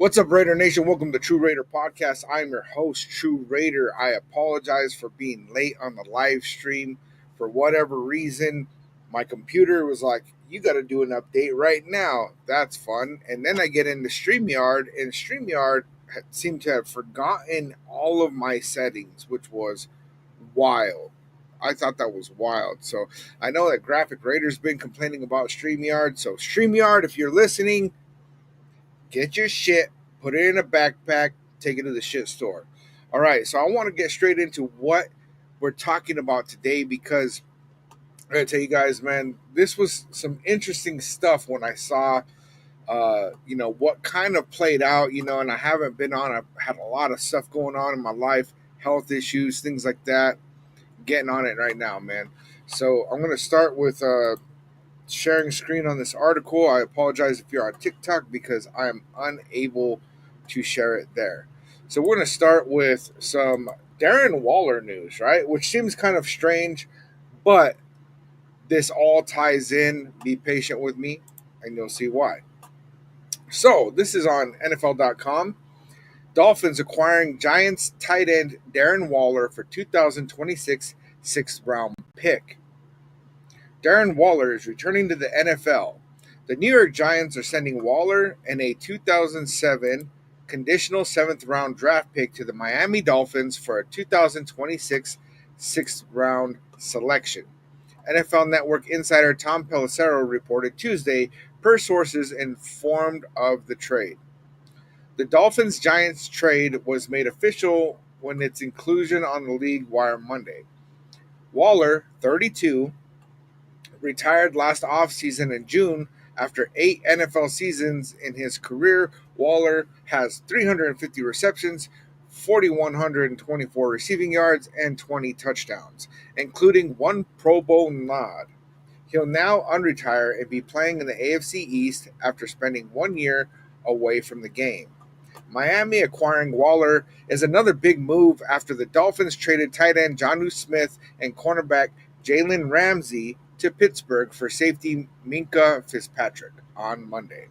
What's up, Raider Nation? Welcome to True Raider Podcast. I'm your host, True Raider. I apologize for being late on the live stream. For whatever reason, my computer was like, you got to do an update right now. That's fun. And then I get into StreamYard, and StreamYard seemed to have forgotten all of my settings, which was wild. I thought that was wild. So I know that Graphic Raider's been complaining about StreamYard. So, StreamYard, if you're listening, get your shit, put it in a backpack, take it to the shit store. All right, so I want to get straight into what we're talking about today because I gotta tell you guys, man, this was some interesting stuff when I saw, what kind of played out, and I haven't been on. I've had a lot of stuff going on in my life, health issues, things like that. Getting on it right now, man. So I'm gonna start with sharing screen on this article. I apologize if you're on TikTok because I am unable to share it there. So we're going to start with some Darren Waller news, right? Which seems kind of strange, but this all ties in. Be patient with me, and you'll see why. So this is on NFL.com. Dolphins acquiring Giants tight end Darren Waller for 2026 sixth round pick. Darren Waller is returning to the NFL. The New York Giants are sending Waller and a 2007 conditional seventh round draft pick to the Miami Dolphins for a 2026 sixth round selection. NFL Network insider Tom Pelissero reported Tuesday, per sources informed of the trade. The Dolphins Giants trade was made official when its inclusion on the league wire Monday. Waller, 32, retired last offseason in June after 8 NFL seasons in his career. Waller has 350 receptions, 4,124 receiving yards, and 20 touchdowns, including one Pro Bowl nod. He'll now unretire and be playing in the AFC East after spending 1 year away from the game. Miami acquiring Waller is another big move after the Dolphins traded tight end Jonnu Smith and cornerback Jalen Ramsey to Pittsburgh for safety Minkah Fitzpatrick on Monday.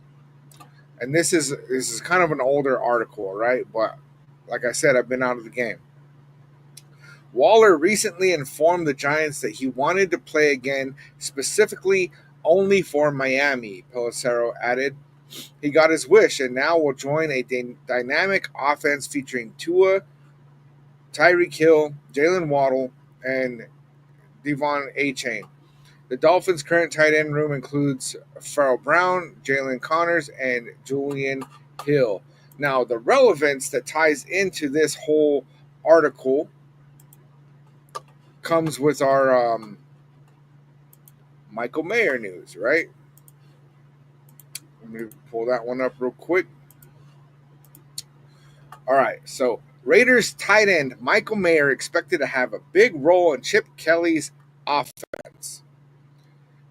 And this is kind of an older article, right? But like I said, I've been out of the game. Waller recently informed the Giants that he wanted to play again, specifically only for Miami, Pelissero added. He got his wish and now will join a dynamic offense featuring Tua, Tyreek Hill, Jalen Waddle, and Devon A-Chain. The Dolphins' current tight end room includes Farrell Brown, Jalen Connors, and Julian Hill. Now, the relevance that ties into this whole article comes with our Michael Mayer news, right? Let me pull that one up real quick. All right, so Raiders tight end Michael Mayer expected to have a big role in Chip Kelly's offense.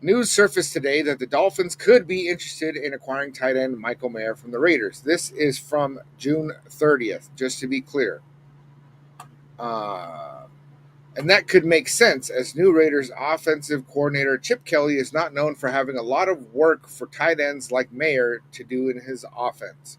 News surfaced today that the Dolphins could be interested in acquiring tight end Michael Mayer from the Raiders. This is from June 30th, just to be clear. And that could make sense as new Raiders offensive coordinator Chip Kelly is not known for having a lot of work for tight ends like Mayer to do in his offense.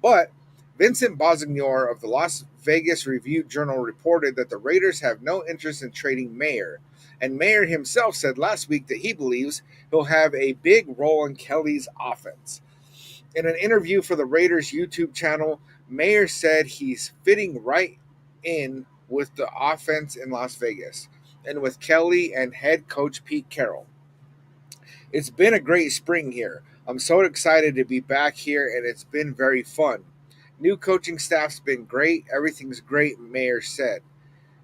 But Vincent Bozignor of the Las Vegas Review-Journal reported that the Raiders have no interest in trading Mayer. And Mayer himself said last week that he believes he'll have a big role in Kelly's offense. In an interview for the Raiders YouTube channel, Mayer said he's fitting right in with the offense in Las Vegas and with Kelly and head coach Pete Carroll. It's been a great spring here. I'm so excited to be back here, and it's been very fun. New coaching staff's been great. Everything's great, Mayer said.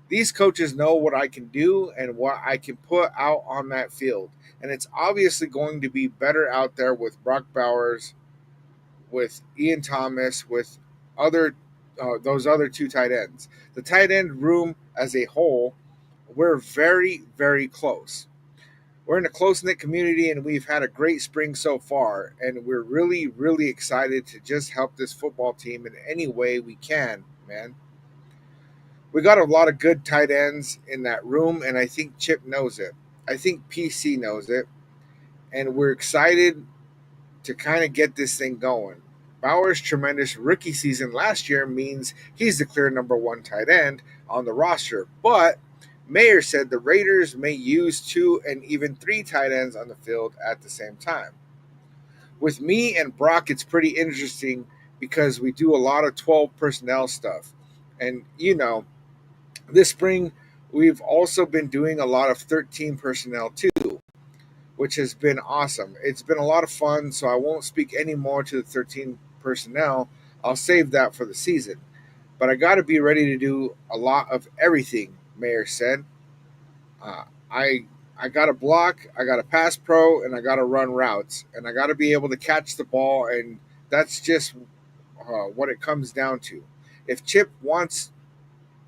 These coaches know what I can do and what I can put out on that field. And it's obviously going to be better out there with Brock Bowers, with Ian Thomas, with those other two tight ends. The tight end room as a whole, we're very, very close. We're in a close-knit community, and we've had a great spring so far, and we're really, really excited to just help this football team in any way we can, man. We got a lot of good tight ends in that room, and I think Chip knows it. I think PC knows it, and we're excited to kind of get this thing going. Bauer's tremendous rookie season last year means he's the clear number one tight end on the roster. But Mayer said the Raiders may use two and even three tight ends on the field at the same time. With me and Brock, it's pretty interesting because we do a lot of 12 personnel stuff. And, this spring, we've also been doing a lot of 13 personnel too, which has been awesome. It's been a lot of fun, so I won't speak any more to the 13 personnel. I'll save that for the season. But I got to be ready to do a lot of everything, Mayer said. Uh, I I got to block, I got to pass pro, and I got to run routes, and I got to be able to catch the ball, and that's just what it comes down to. If Chip wants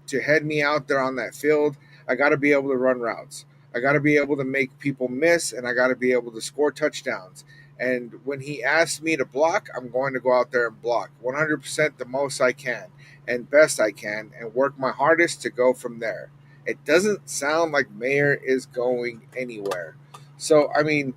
to head me out there on that field, I got to be able to run routes. I got to be able to make people miss, and I got to be able to score touchdowns. And when he asks me to block, I'm going to go out there and block 100% the most I can and best I can and work my hardest to go from there. It doesn't sound like Mayer is going anywhere. So, I mean,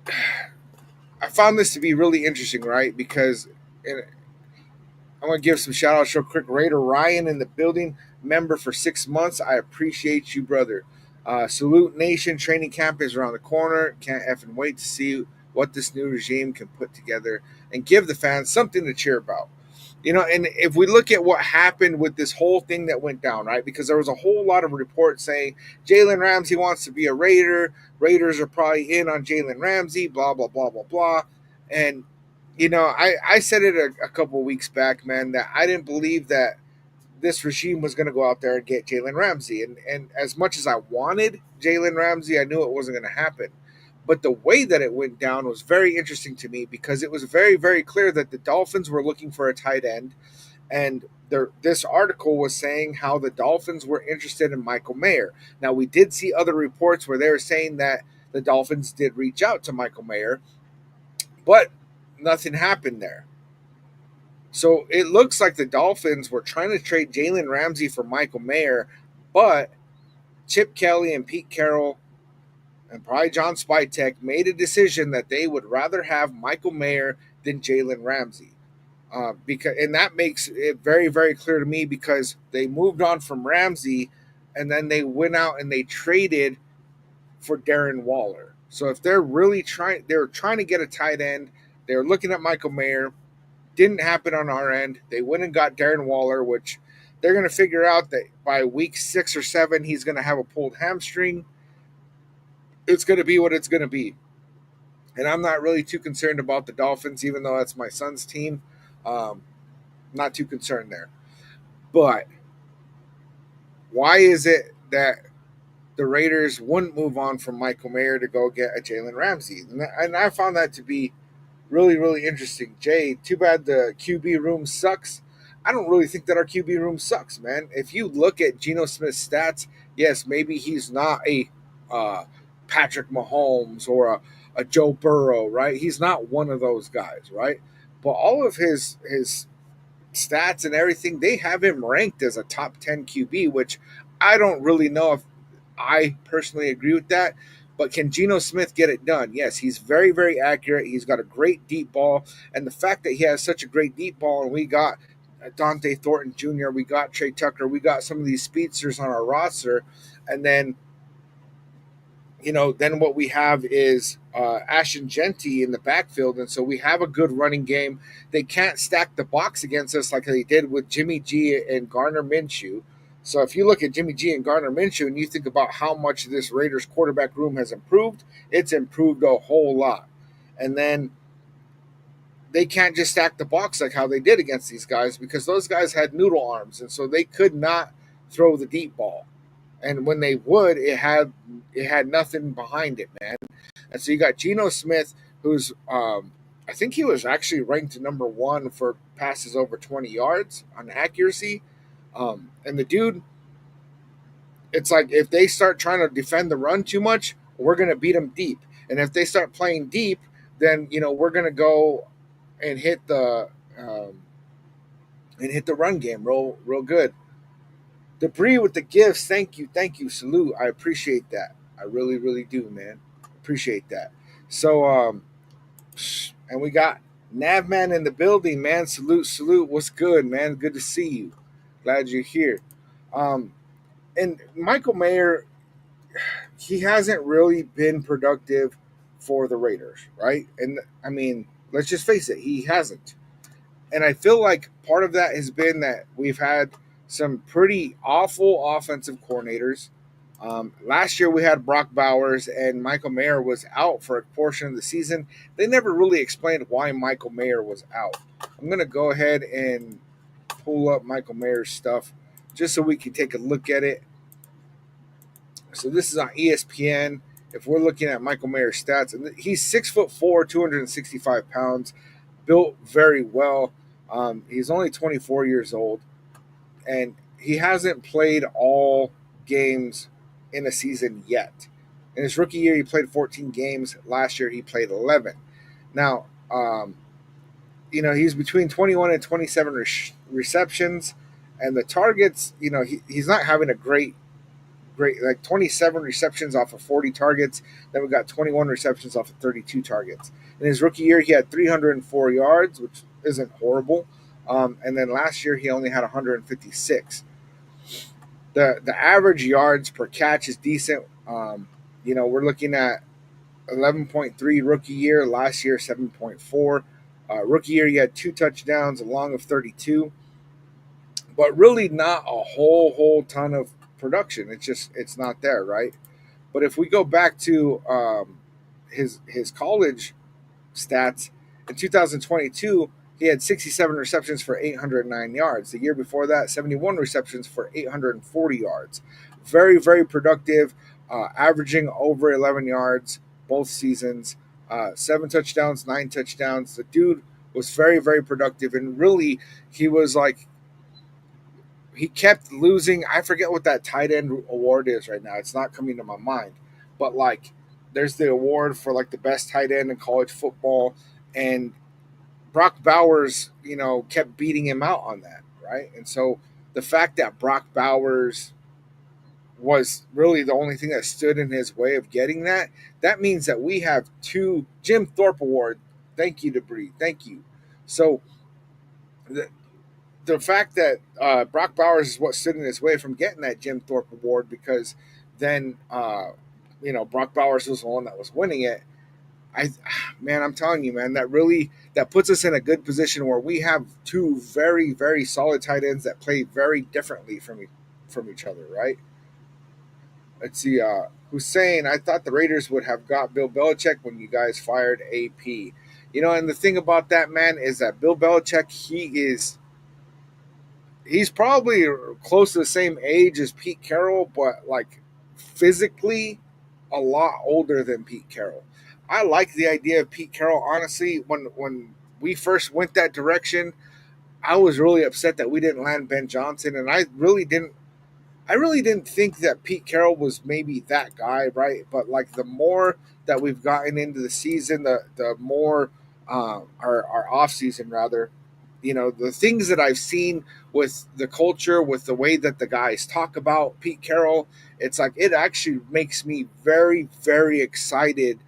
I found this to be really interesting, right? Because I'm going to give some shout outs real quick. Raider Ryan in the building, member for 6 months. I appreciate you, brother. Salute Nation. Training camp is around the corner. Can't effing wait to see what this new regime can put together and give the fans something to cheer about. And if we look at what happened with this whole thing that went down, right? Because there was a whole lot of reports saying Jalen Ramsey wants to be a Raider. Raiders are probably in on Jalen Ramsey, blah, blah, blah, blah, blah. And I said it a couple of weeks back, man, that I didn't believe that this regime was going to go out there and get Jalen Ramsey. And as much as I wanted Jalen Ramsey, I knew it wasn't going to happen. But the way that it went down was very interesting to me because it was very, very clear that the Dolphins were looking for a tight end. And this article was saying how the Dolphins were interested in Michael Mayer. Now, we did see other reports where they were saying that the Dolphins did reach out to Michael Mayer, but nothing happened there. So it looks like the Dolphins were trying to trade Jalen Ramsey for Michael Mayer, but Chip Kelly and Pete Carroll and probably John Spytek made a decision that they would rather have Michael Mayer than Jalen Ramsey. And that makes it very, very clear to me because they moved on from Ramsey and then they went out and they traded for Darren Waller. So if they're trying to get a tight end, they're looking at Michael Mayer. Didn't happen on our end. They went and got Darren Waller, which they're going to figure out that by week 6 or 7, he's going to have a pulled hamstring. It's going to be what it's going to be. And I'm not really too concerned about the Dolphins, even though that's my son's team. Not too concerned there. But why is it that the Raiders wouldn't move on from Michael Mayer to go get a Jalen Ramsey? And I found that to be really, really interesting. Jay, too bad the QB room sucks. I don't really think that our QB room sucks, man. If you look at Geno Smith's stats, yes, maybe he's not a Patrick Mahomes or a Joe Burrow, right? He's not one of those guys, right? But all of his stats and everything, they have him ranked as a top 10 QB, which I don't really know if I personally agree with that. But can Geno Smith get it done? Yes, he's very, very accurate. He's got a great deep ball. And the fact that he has such a great deep ball, and we got Dante Thornton Jr., we got Trey Tucker, we got some of these speedsters on our roster. And then, then what we have is Ashton Genty in the backfield. And so we have a good running game. They can't stack the box against us like they did with Jimmy G and Gardner Minshew. So if you look at Jimmy G and Gardner Minshew and you think about how much this Raiders quarterback room has improved, it's improved a whole lot. And then they can't just stack the box like how they did against these guys because those guys had noodle arms. And so they could not throw the deep ball. And when they would, it had nothing behind it, man. And so you got Geno Smith, who's I think he was actually ranked number 1 for passes over 20 yards on accuracy. And the dude, it's like if they start trying to defend the run too much, we're going to beat them deep. And if they start playing deep, then we're going to go and hit the run game real good. Debris with the gifts, thank you, salute. I appreciate that. I really, really do, man. Appreciate that. So, and we got Navman in the building, man. Salute, salute. What's good, man? Good to see you. Glad you're here. Um, and Michael Mayer, he hasn't really been productive for the Raiders, right? And I mean, let's just face it, he hasn't. And I feel like part of that has been that we've had some pretty awful offensive coordinators. Last year we had Brock Bowers and Michael Mayer was out for a portion of the season. They never really explained why Michael Mayer was out. I'm going to go ahead and pull up Michael Mayer's stuff just so we can take a look at it. So this is on ESPN. If we're looking at Michael Mayer's stats, and he's 6'4", 265 pounds, built very well. He's only 24 years old, and he hasn't played all games in a season yet. In his rookie year, he played 14 games. Last year, he played 11. Now, he's between 21 and 27 receptions, and the targets. He's not having a great, like 27 receptions off of 40 targets. Then we got 21 receptions off of 32 targets. In his rookie year, he had 304 yards, which isn't horrible. And then last year, he only had 156. The average yards per catch is decent. We're looking at 11.3 rookie year. Last year, 7.4. Rookie year, he had 2 touchdowns, along of 32, but really not a whole ton of production. It's not there, right? But if we go back to his college stats in 2022, he had 67 receptions for 809 yards. The year before that, 71 receptions for 840 yards. Very, very productive, averaging over 11 yards both seasons. 7 touchdowns, 9 touchdowns. The dude was very, very productive, and really, he was like he kept losing. I forget what that tight end award is right now. It's not coming to my mind, but like, there's the award for like the best tight end in college football, and Brock Bowers, kept beating him out on that, right? And so the fact that Brock Bowers was really the only thing that stood in his way of getting that means that we have two Jim Thorpe Award. Thank you, Debris. Thank you. So the fact that Brock Bowers is what stood in his way from getting that Jim Thorpe Award, because then Brock Bowers was the one that was winning it. I'm telling you, man, that puts us in a good position where we have two very, very solid tight ends that play very differently from each other, right? Let's see. Hussein, I thought the Raiders would have got Bill Belichick when you guys fired AP. And the thing about that, man, is that Bill Belichick, he's probably close to the same age as Pete Carroll, but like physically a lot older than Pete Carroll. I like the idea of Pete Carroll. Honestly, when we first went that direction, I was really upset that we didn't land Ben Johnson, and I really didn't think that Pete Carroll was maybe that guy, right? But like, the more that we've gotten into the season, the more our off season rather, the things that I've seen with the culture, with the way that the guys talk about Pete Carroll, it's like it actually makes me very, very excited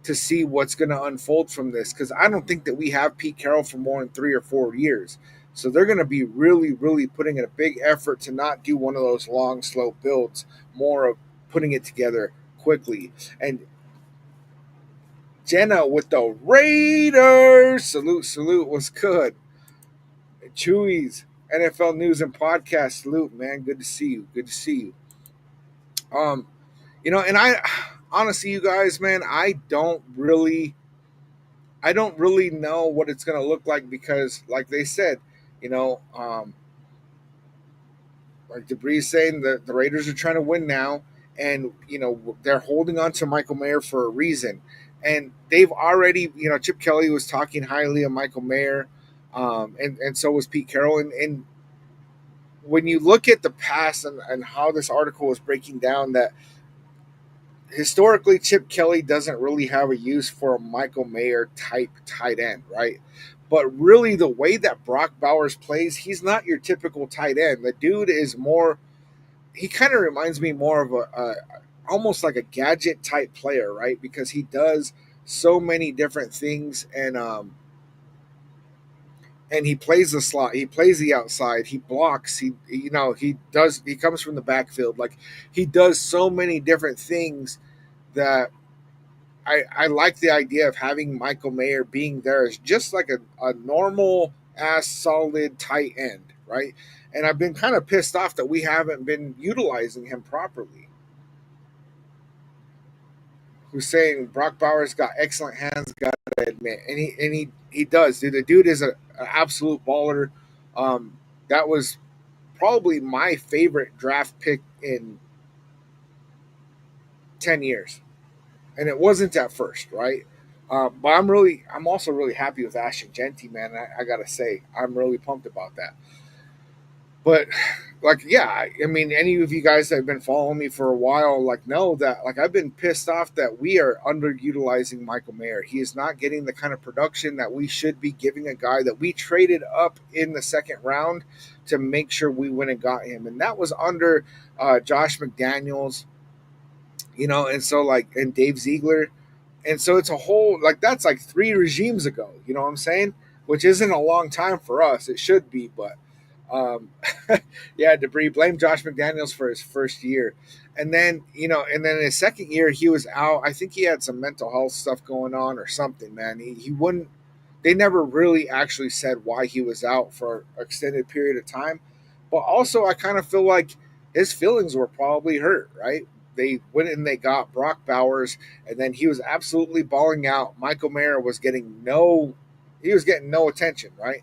to see what's going to unfold from this, because I don't think that we have Pete Carroll for more than 3 or 4 years. So they're going to be really, really putting in a big effort to not do one of those long, slow builds, more of putting it together quickly. And Jenna with the Raiders, salute, salute, was good. Chewy's NFL News and Podcast, salute, man. Good to see you. Good to see you. Um, and I honestly, you guys, man, I don't really know what it's gonna look like, because, like they said, you know, um, like Debris saying that the Raiders are trying to win now, and they're holding on to Michael Mayer for a reason, and they've already, Chip Kelly was talking highly of Michael Mayer, and so was Pete Carroll, and when you look at the past, and how this article is breaking down that historically Chip Kelly doesn't really have a use for a Michael Mayer type tight end, right? But really, the way that Brock Bowers plays, he's not your typical tight end. The dude is more. He kind of reminds me more of a almost like a gadget type player, right? Because he does so many different things, and and he plays the slot. He plays the outside. He blocks. He does. He comes from the backfield. Like he does so many different things that I like the idea of having Michael Mayer being there as just like a normal ass solid tight end, right? And I've been kind of pissed off that we haven't been utilizing him properly. Who's saying Brock Bowers got excellent hands? Got to admit, and he does. Dude, the dude is an absolute baller. That was probably my favorite draft pick in 10 years, and it wasn't at first, right? But I'm also really happy with Ashton Genty, man. I gotta say, I'm really pumped about that. But like, yeah, I mean, any of you guys that have been following me for a while, like, know that like I've been pissed off that we are underutilizing Michael Mayer. He is not getting the kind of production that we should be giving a guy that we traded up in the second round to make sure we went and got him, and that was under Josh McDaniels, and so like and Dave Ziegler, and so it's a whole like that's like three regimes ago. You know what I'm saying? Which isn't a long time for us. It should be, but um, yeah, Debris blame Josh McDaniels for his first year, and then his second year he was out. I think he had some mental health stuff going on or something. Man, he wouldn't. They never really actually said why he was out for an extended period of time, but also I kind of feel like his feelings were probably hurt. Right? They went and they got Brock Bowers, and then he was absolutely balling out. Michael Mayer was getting no attention. Right?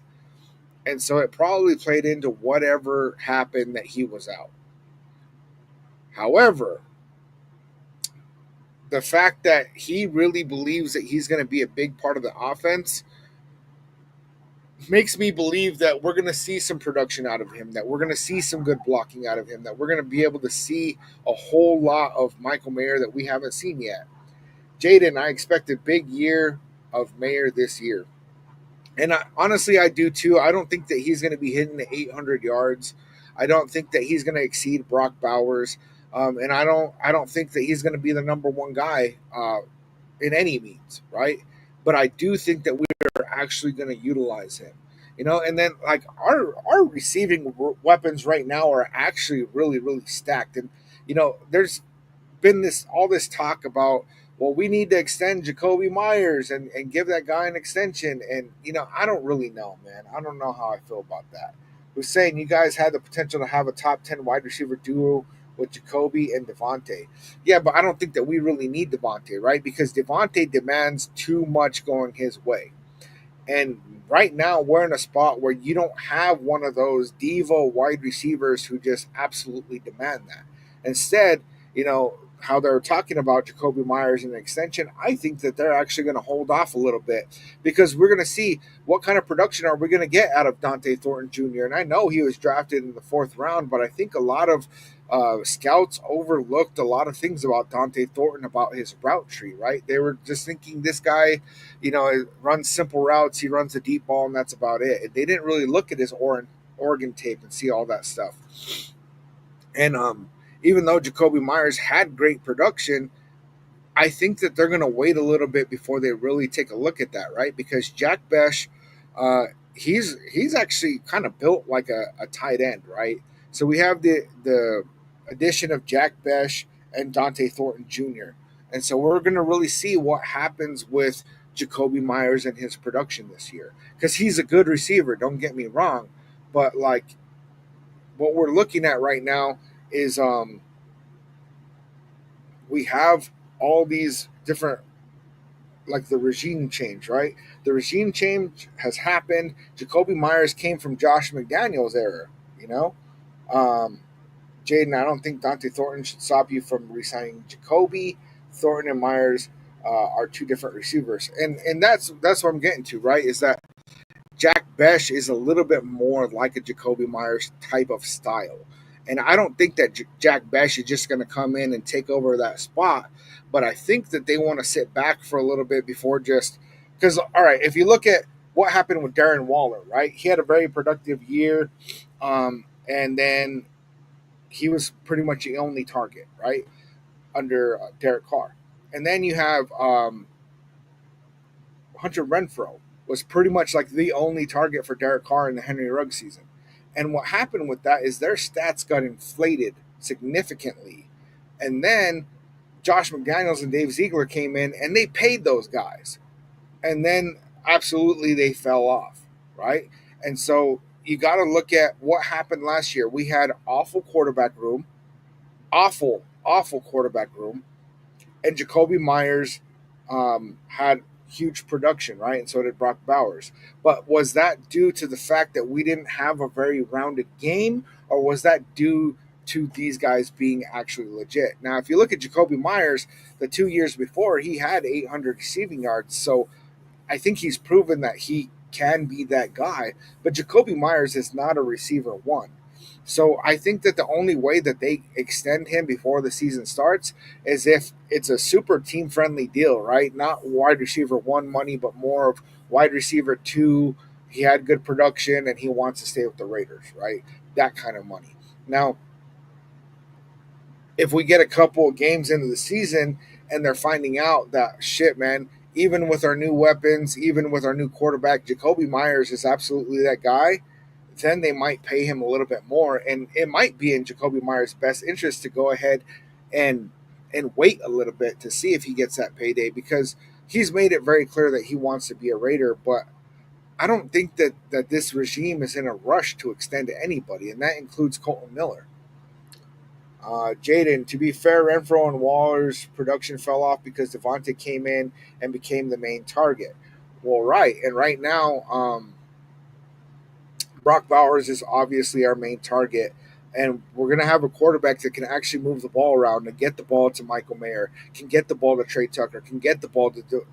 And so it probably played into whatever happened that he was out. However, the fact that he really believes that he's going to be a big part of the offense makes me believe that we're going to see some production out of him, that we're going to see some good blocking out of him, that we're going to be able to see a whole lot of Michael Mayer that we haven't seen yet. Jaden, I expect a big year of Mayer this year. And honestly, I do too. I don't think that he's going to be hitting the 800 yards. I don't think that he's going to exceed Brock Bowers, and I don't think that he's going to be the number one guy in any means, right? But I do think that we are actually going to utilize him. And then like our receiving weapons right now are actually really really stacked, and there's been this talk about, well, we need to extend Jacoby Myers and give that guy an extension. And I don't really know, man. I don't know how I feel about that. Who's saying you guys had the potential to have a top 10 wide receiver duo with Jacoby and Devontae? Yeah, but I don't think that we really need Devontae, right? Because Devontae demands too much going his way. And right now, we're in a spot where you don't have one of those diva wide receivers who just absolutely demand that. Instead, how they're talking about Jacoby Myers and an extension, I think that they're actually going to hold off a little bit because we're going to see what kind of production are we going to get out of Dante Thornton Jr. And I know he was drafted in the fourth round, but I think a lot of scouts overlooked a lot of things about Dante Thornton, about his route tree, right? They were just thinking this guy, runs simple routes, he runs a deep ball, and that's about it. They didn't really look at his Oregon tape and see all that stuff. And even though Jacoby Myers had great production, I think that they're going to wait a little bit before they really take a look at that, right? Because Jack Besh, uh, he's actually kind of built like a tight end, right? So we have the addition of Jack Besh and Dante Thornton Jr., and so we're going to really see what happens with Jacoby Myers and his production this year because he's a good receiver. Don't get me wrong, but like what we're looking at right now is we have all these different, like the regime change, right? The regime change has happened. Jacoby Myers came from Josh McDaniels' era, you know. Um, Jaden, I don't think Dante Thornton should stop you from re-signing Jacoby. Thornton and Myers are two different receivers, and that's what I'm getting to, right? Is that Jack Besh is a little bit more like a Jacoby Myers type of style. And I don't think that Jack Besh is just going to come in and take over that spot. But I think that they want to sit back for a little bit before just because, all right, if you look at what happened with Darren Waller, right? He had a very productive year. And then he was pretty much the only target, right? Under Derek Carr. And then you have Hunter Renfro was pretty much like the only target for Derek Carr in the Henry Ruggs season. And what happened with that is their stats got inflated significantly. And then Josh McDaniels and Dave Ziegler came in and they paid those guys. And then absolutely they fell off, right? And so you got to look at what happened last year. We had awful quarterback room, awful quarterback room, and Jacoby Myers had huge production, right? And so did Brock Bowers. But was that due to the fact that we didn't have a very rounded game, or was that due to these guys being actually legit? Now, if you look at Jacoby Myers, the 2 years before, he had 800 receiving yards. So I think he's proven that he can be that guy. But Jacoby Myers is not a receiver one. So I think that the only way that they extend him before the season starts is if it's a super team friendly deal, right? Not wide receiver one money, but more of wide receiver two. He had good production and he wants to stay with the Raiders, right? That kind of money. Now, if we get a couple of games into the season and they're finding out that shit, man, even with our new weapons, even with our new quarterback, Jacoby Myers is absolutely that guy, then they might pay him a little bit more. And it might be in Jacoby Myers' best interest to go ahead and wait a little bit to see if he gets that payday because he's made it very clear that he wants to be a Raider, but I don't think that this regime is in a rush to extend to anybody, and that includes Colton Miller. Jaden, to be fair, Renfro and Waller's production fell off because Devontae came in and became the main target. Well, right. And right now, Brock Bowers is obviously our main target. And we're going to have a quarterback that can actually move the ball around and get the ball to Michael Mayer, can get the ball to Trey Tucker, can get the ball to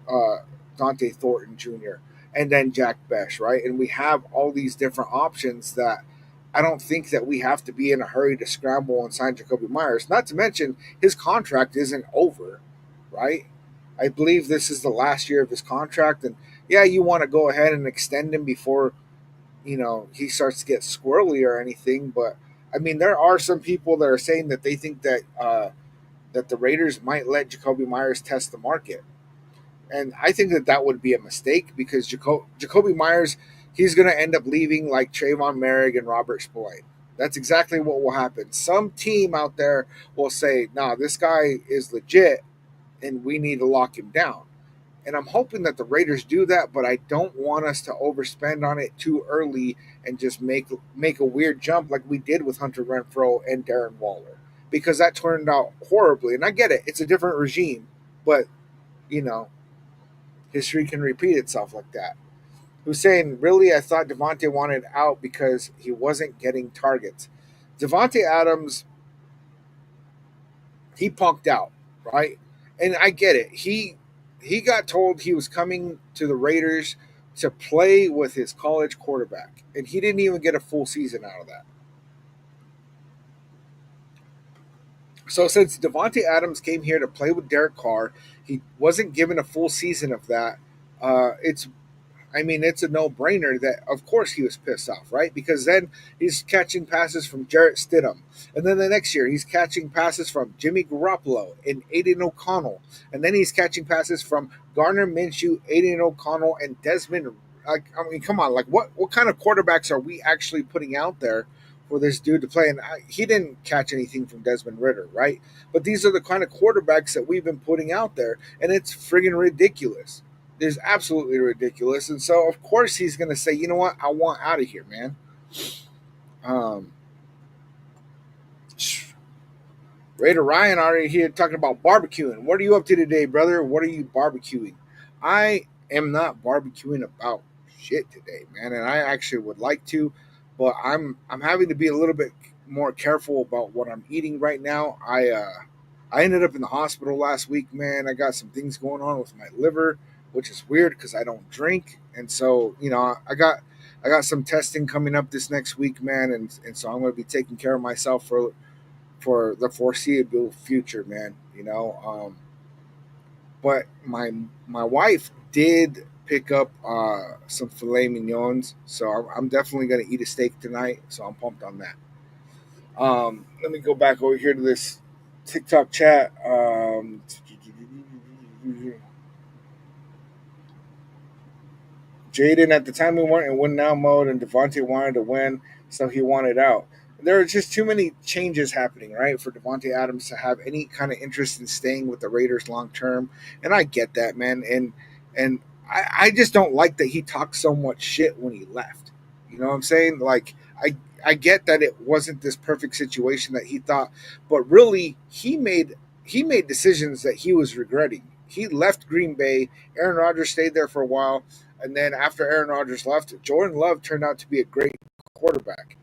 Dante Thornton Jr., and then Jack Besh, right? And we have all these different options that I don't think that we have to be in a hurry to scramble and sign Jacoby Myers. Not to mention his contract isn't over, right? I believe this is the last year of his contract, and yeah, you want to go ahead and extend him before he starts to get squirrely or anything. But I mean, there are some people that are saying that they think that the Raiders might let Jacoby Myers test the market. And I think that that would be a mistake because Jacoby Myers, he's going to end up leaving like Trayvon Merrick and Robert Spillane. That's exactly what will happen. Some team out there will say, nah, this guy is legit and we need to lock him down. And I'm hoping that the Raiders do that, but I don't want us to overspend on it too early and just make a weird jump like we did with Hunter Renfro and Darren Waller. Because that turned out horribly. And I get it, it's a different regime, but you know, history can repeat itself like that. Who's saying, really, I thought Devontae wanted out because he wasn't getting targets. Devontae Adams, he punked out, right? And I get it. He got told he was coming to the Raiders to play with his college quarterback, and he didn't even get a full season out of that. So since Devontae Adams came here to play with Derek Carr, he wasn't given a full season of that. It's I mean, it's a no-brainer that, of course, he was pissed off, right? Because then he's catching passes from Jarrett Stidham, and then the next year he's catching passes from Jimmy Garoppolo and Aiden O'Connell, and then he's catching passes from Garner Minshew, Aiden O'Connell, and Desmond. Like, I mean, come on, like what kind of quarterbacks are we actually putting out there for this dude to play? And he didn't catch anything from Desmond Ritter, right? But these are the kind of quarterbacks that we've been putting out there, and it's friggin' ridiculous. Is absolutely ridiculous. And so, of course, he's going to say, you know what? I want out of here, man. Um, Raider Ryan already here talking about barbecuing. What are you up to today, brother? What are you barbecuing? I am not barbecuing about shit today, man. And I actually would like to, but I'm having to be a little bit more careful about what I'm eating right now. I ended up in the hospital last week, man. I got some things going on with my liver, which is weird because I don't drink, and so I got some testing coming up this next week, man, and so I'm going to be taking care of myself for the foreseeable future, man. But my wife did pick up some filet mignons, so I'm definitely going to eat a steak tonight. So I'm pumped on that. Let me go back over here to this TikTok chat. Jaden at the time we weren't in win now mode, and Devontae wanted to win, so he wanted out. There are just too many changes happening, right, for Devontae Adams to have any kind of interest in staying with the Raiders long term, and I get that, man, and I just don't like that he talked so much shit when he left. You know what I'm saying? Like I get that it wasn't this perfect situation that he thought, but really he made decisions that he was regretting. He left Green Bay. Aaron Rodgers stayed there for a while, and then after Aaron Rodgers left, Jordan Love turned out to be a great quarterback.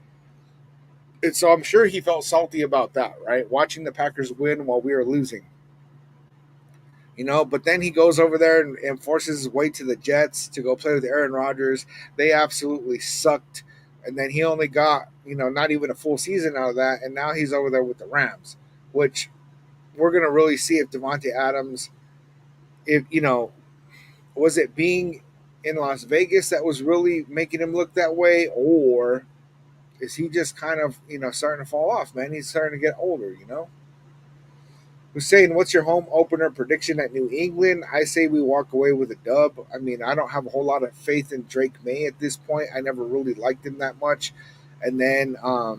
And so I'm sure he felt salty about that, right? Watching the Packers win while we were losing. But then he goes over there and forces his way to the Jets to go play with Aaron Rodgers. They absolutely sucked. And then he only got, not even a full season out of that. And now he's over there with the Rams, which we're going to really see if Devontae Adams, if, was it being in Las Vegas that was really making him look that way, or is he just kind of starting to fall off, man? He's starting to get older. Hussein, what's your home opener prediction at New England? I say we walk away with a dub. I mean, I don't have a whole lot of faith in Drake May at this point. I never really liked him that much. And then, I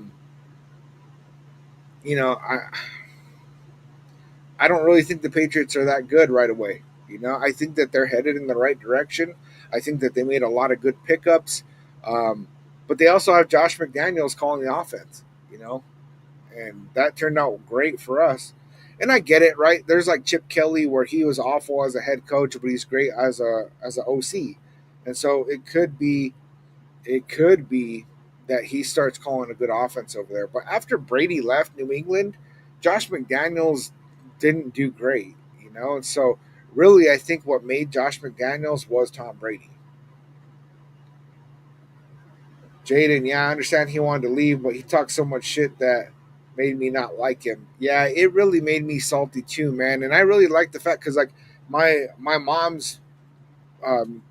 don't really think the Patriots are that good right away. I think that they're headed in the right direction. I think that they made a lot of good pickups. But they also have Josh McDaniels calling the offense, and that turned out great for us. And I get it, right? There's like Chip Kelly where he was awful as a head coach, but he's great as a OC. And so it could be that he starts calling a good offense over there. But after Brady left New England, Josh McDaniels didn't do great. And so really I think what made Josh McDaniels was Tom Brady. Jaden, yeah, I understand he wanted to leave, but he talked so much shit that made me not like him. Yeah, it really made me salty too, man. And I really like the fact because like my mom's um,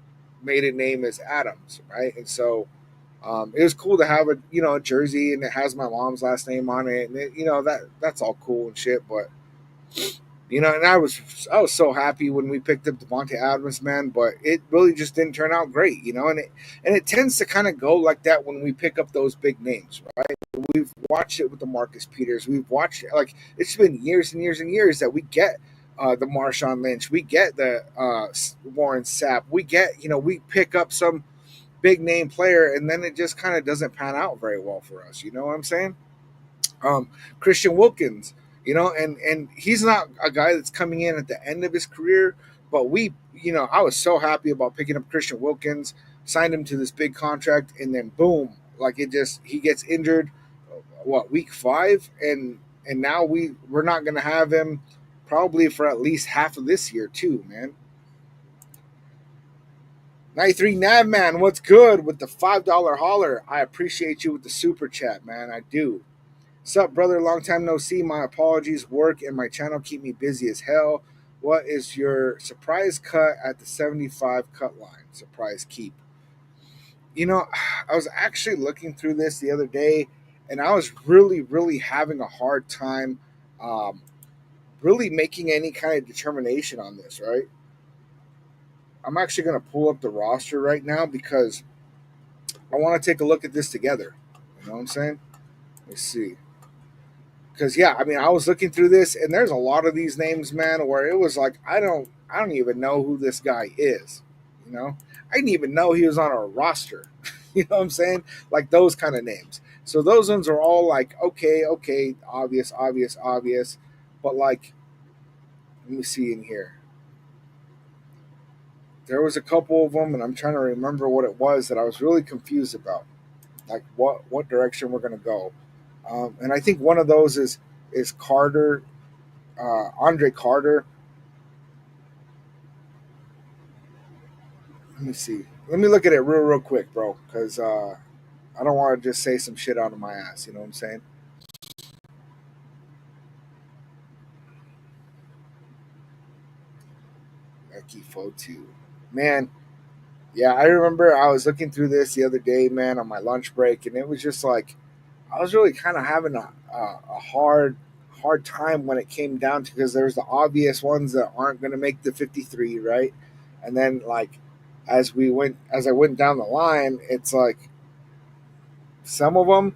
maiden name is Adams, right? And so it was cool to have a jersey and it has my mom's last name on it, and that's all cool and shit. But and I was so happy when we picked up Devontae Adams, man. But it really just didn't turn out great. And it tends to kind of go like that when we pick up those big names, right? We've watched it with the Marcus Peters. We've watched it, like it's been years and years and years that we get the Marshawn Lynch, we get the Warren Sapp, we pick up some big name player, and then it just kind of doesn't pan out very well for us. You know what I'm saying? Christian Wilkins, and he's not a guy that's coming in at the end of his career, but I was so happy about picking up Christian Wilkins, signed him to this big contract, and then boom, like he gets injured, what, week 5, and now we're not going to have him probably for at least half of this year too, man. 93 Nav Man, what's good with the $5 holler? I appreciate you with the super chat, man. I do. Sup, brother? Long time no see. My apologies. Work and my channel keep me busy as hell. What is your surprise cut at the 75 cut line? Surprise keep. I was actually looking through this the other day, and I was really, really having a hard time um, really making any kind of determination on this, right? I'm actually going to pull up the roster right now because I want to take a look at this together. You know what I'm saying? Let's see. Because yeah, I mean, I was looking through this, and there's a lot of these names, man, where it was like I don't even know who this guy is. I didn't even know he was on our roster. You know what I'm saying? Like those kind of names. So those ones are all like, okay, okay, obvious, obvious, obvious. But like, let me see in here. There was a couple of them, and I'm trying to remember what it was that I was really confused about, like what direction we're gonna go. And I think one of those is Carter, Andre Carter. Let me see. Let me look at it real quick, bro, because I don't want to just say some shit out of my ass. You know what I'm saying? Becky Fotu, man. Yeah, I remember I was looking through this the other day, man, on my lunch break, and it was just like I was really kind of having a hard time when it came down to, because there's the obvious ones that aren't going to make the 53, right? And then like as I went down the line, it's like some of them,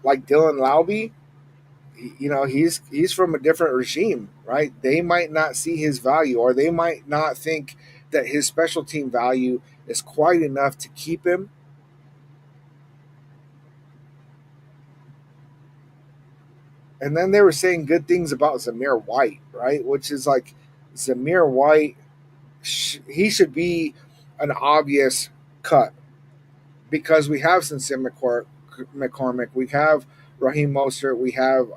like Dylan Laube, he's from a different regime, right? They might not see his value, or they might not think that his special team value is quite enough to keep him. And then they were saying good things about Zamir White, right? Which is like Zamir White, he should be an obvious cut because we have Sincere McCormick, we have Raheem Mostert, we have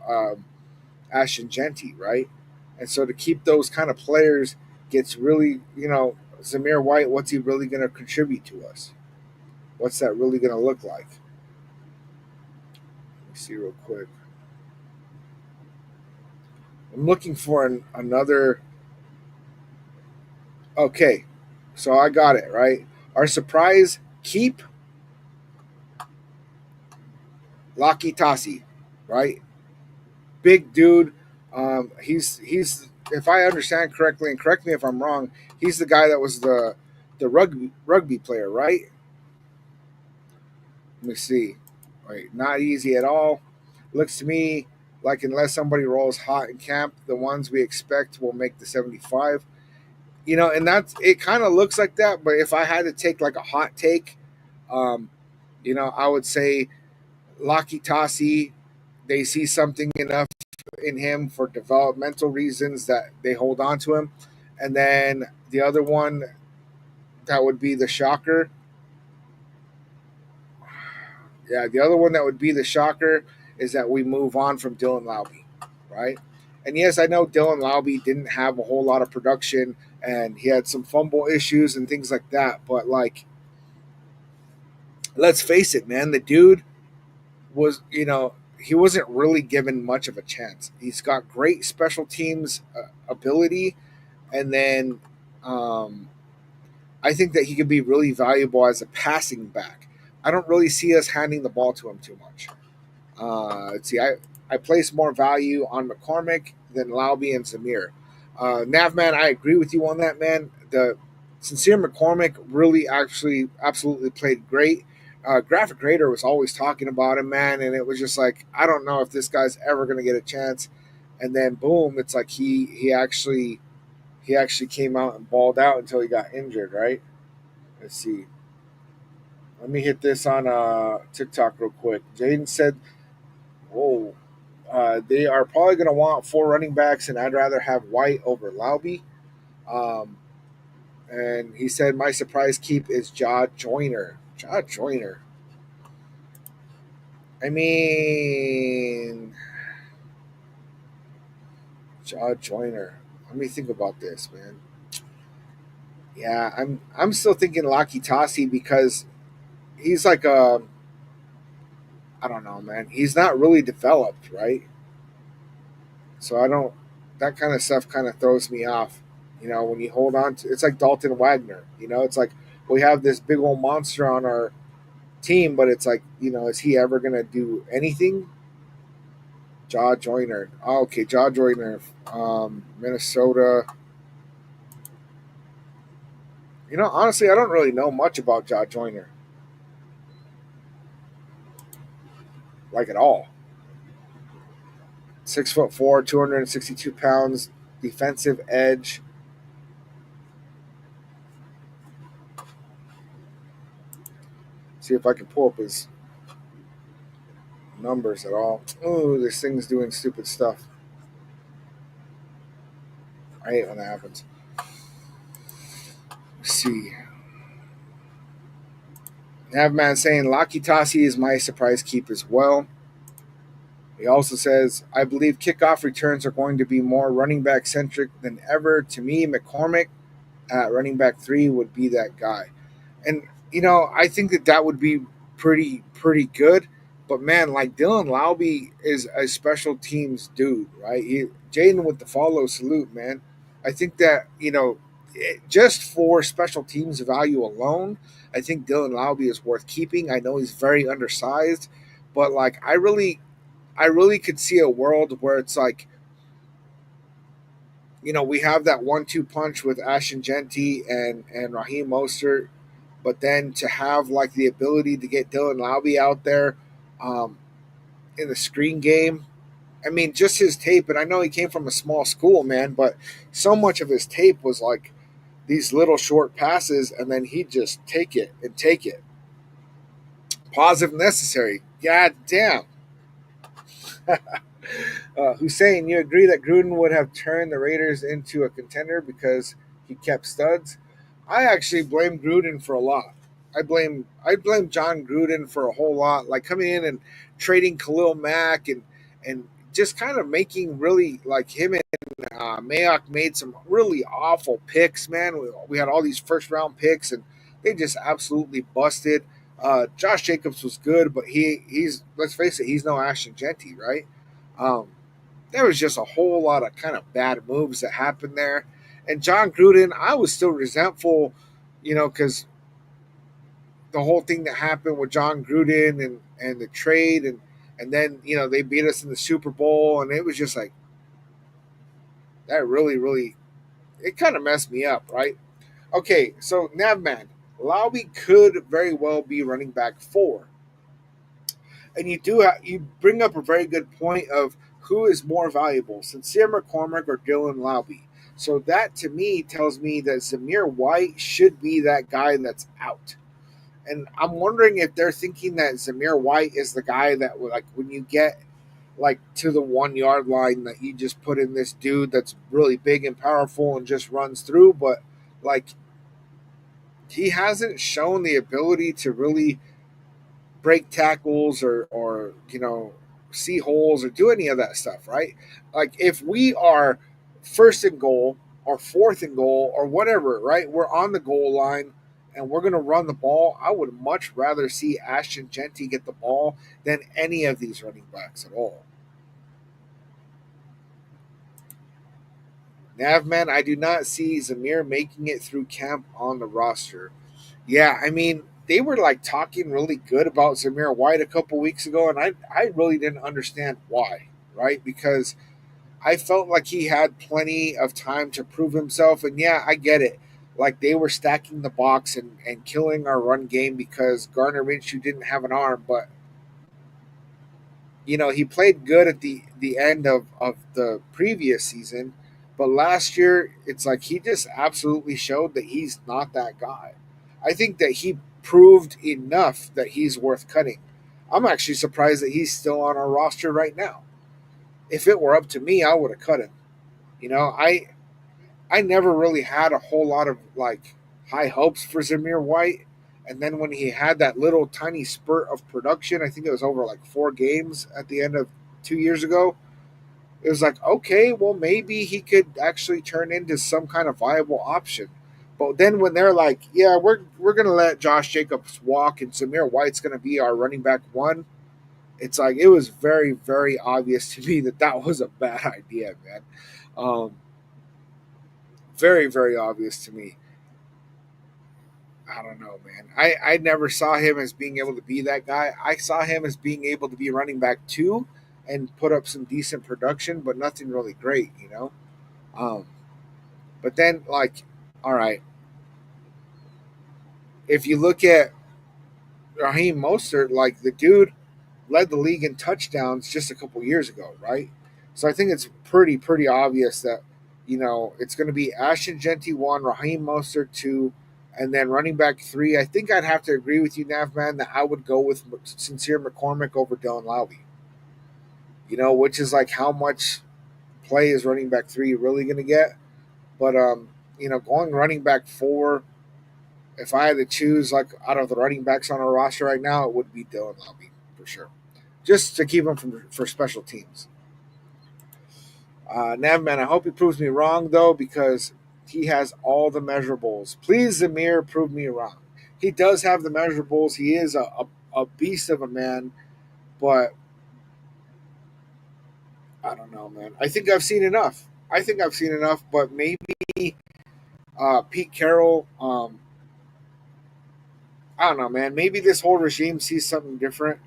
Ashton Genty, right? And so to keep those kind of players gets really, Zamir White, what's he really going to contribute to us? What's that really going to look like? Let me see real quick. I'm looking for another. Okay, so I got it, right? Our surprise keep, Laki Tasi, right? Big dude. He's if I understand correctly, and correct me if I'm wrong, he's the guy that was the rugby player, right? Let me see. Right, not easy at all. Looks to me like unless somebody rolls hot in camp, the ones we expect will make the 75. And that's it. Kind of looks like that, but if I had to take like a hot take, um, I would say Laki Tasi. They see something enough in him for developmental reasons that they hold on to him, and then the other one that would be the shocker. Yeah, the other one that would be the shocker is that we move on from Dylan Laube, right? And yes, I know Dylan Laube didn't have a whole lot of production and he had some fumble issues and things like that. But, like, let's face it, man, the dude was, he wasn't really given much of a chance. He's got great special teams ability. And then I think that he could be really valuable as a passing back. I don't really see us handing the ball to him too much. Let's see. I place more value on McCormick than Laube and Zamir. Navman, I agree with you on that, man. The Sincere McCormick really actually absolutely played great. Graphic Grader was always talking about him, man, and it was just like I don't know if this guy's ever going to get a chance. And then boom, it's like he actually came out and balled out until he got injured, right? Let's see. Let me hit this on TikTok real quick. Jaden said, "Whoa, they are probably going to want four running backs, and I'd rather have White over Laube." Um, and he said, "My surprise keep is Jaw Joyner." Jaw Joyner. I mean, Jaw Joyner. Let me think about this, man. Yeah, I'm still thinking Laki Tasi because he's like a I don't know, man. He's not really developed, right? So I don't. That kind of stuff kind of throws me off. When you hold on to, it's like Dalton Wagner. It's like we have this big old monster on our team, but it's like, is he ever gonna do anything? Jaw Joyner. Oh, okay, Jaw Joyner, Minnesota. Honestly, I don't really know much about Jaw Joyner, like at all. 6'4", 262 pounds, defensive edge. See if I can pull up his numbers at all. Oh, this thing's doing stupid stuff. I hate when that happens. Let's see. Navman saying Laki Tasi is my surprise keep as well. He also says, I believe kickoff returns are going to be more running back centric than ever. To me, McCormick at running back 3 would be that guy. And, I think that would be pretty good. But, man, like Dylan Laube is a special teams dude, right? Jaden with the follow salute, man. I think that, just for special teams value alone, I think Dylan Laube is worth keeping. I know he's very undersized, but, like, I really could see a world where it's like We have that 1-2 punch with Ashton Genty and Raheem Mostert, but then to have like the ability to get Dylan Laube out there um, in the screen game. I mean, just his tape, and I know he came from a small school, man, but so much of his tape was like these little short passes, and then he'd just take it and take it. Positive necessary. God damn. Hussein, you agree that Gruden would have turned the Raiders into a contender because he kept studs? I actually blame Gruden for a lot. I blame John Gruden for a whole lot, like coming in and trading Khalil Mack and just kind of making really like him and Mayock made some really awful picks. Man, we had all these first round picks and they just absolutely busted. Josh Jacobs was good, but he's let's face it, he's no Ashton Genty, right? Um, there was just a whole lot of kind of bad moves that happened there. And John Gruden, I was still resentful, because the whole thing that happened with John Gruden and the trade and then they beat us in the Super Bowl and it was just like that really it kind of messed me up, right? Okay, so Navman, Lowry could very well be running back four, and you bring up a very good point of who is more valuable, Sincere McCormick or Dylan Lowry. So that to me tells me that Zamir White should be that guy that's out. And I'm wondering if they're thinking that Zamir White is the guy that like when you get like to the 1 yard line that you just put in this dude that's really big and powerful and just runs through, but like he hasn't shown the ability to really break tackles or see holes or do any of that stuff, right? Like if we are first and goal or fourth and goal or whatever, right? We're on the goal line and we're going to run the ball. I would much rather see Ashton Genty get the ball than any of these running backs at all. Navman, I do not see Zamir making it through camp on the roster. Yeah, I mean, they were like talking really good about Zamir White a couple weeks ago, and I really didn't understand why, right? Because I felt like he had plenty of time to prove himself, and yeah, I get it. Like they were stacking the box and killing our run game because Gardner Minshew didn't have an arm, but he played good at the end of the previous season, but last year it's like he just absolutely showed that he's not that guy. I think that he proved enough that he's worth cutting. I'm actually surprised that he's still on our roster right now. If it were up to me, I would have cut him. I never really had a whole lot of like high hopes for Zamir White. And then when he had that little tiny spurt of production, I think it was over like 4 games at the end of 2 years ago. It was like, okay, well, maybe he could actually turn into some kind of viable option. But then when they're like, yeah, we're gonna let Josh Jacobs walk and Zamir White's gonna be our running back one, it's like it was very obvious to me that that was a bad idea, man. Um, very obvious to me. I don't know, man. I never saw him as being able to be that guy. I saw him as being able to be running back two and put up some decent production, but nothing really great. Um, but then, like, all right, if you look at Raheem Mostert, like the dude led the league in touchdowns just a couple years ago, right? So I think it's pretty obvious that it's going to be Ashton Genty one, Raheem Mostert two, and then running back three. I think I'd have to agree with you, Navman, that I would go with Sincere McCormick over Dylan Lowry. Which is like how much play is running back three really going to get? But going running back four, if I had to choose like out of the running backs on our roster right now, it would be Dylan Lowry for sure, just to keep him for special teams. Navman, I hope he proves me wrong though, because he has all the measurables. Please, Zamir, prove me wrong. He does have the measurables. He is a beast of a man, but I don't know, man. I think I've seen enough. But maybe Pete Carroll. I don't know, man. Maybe this whole regime sees something different.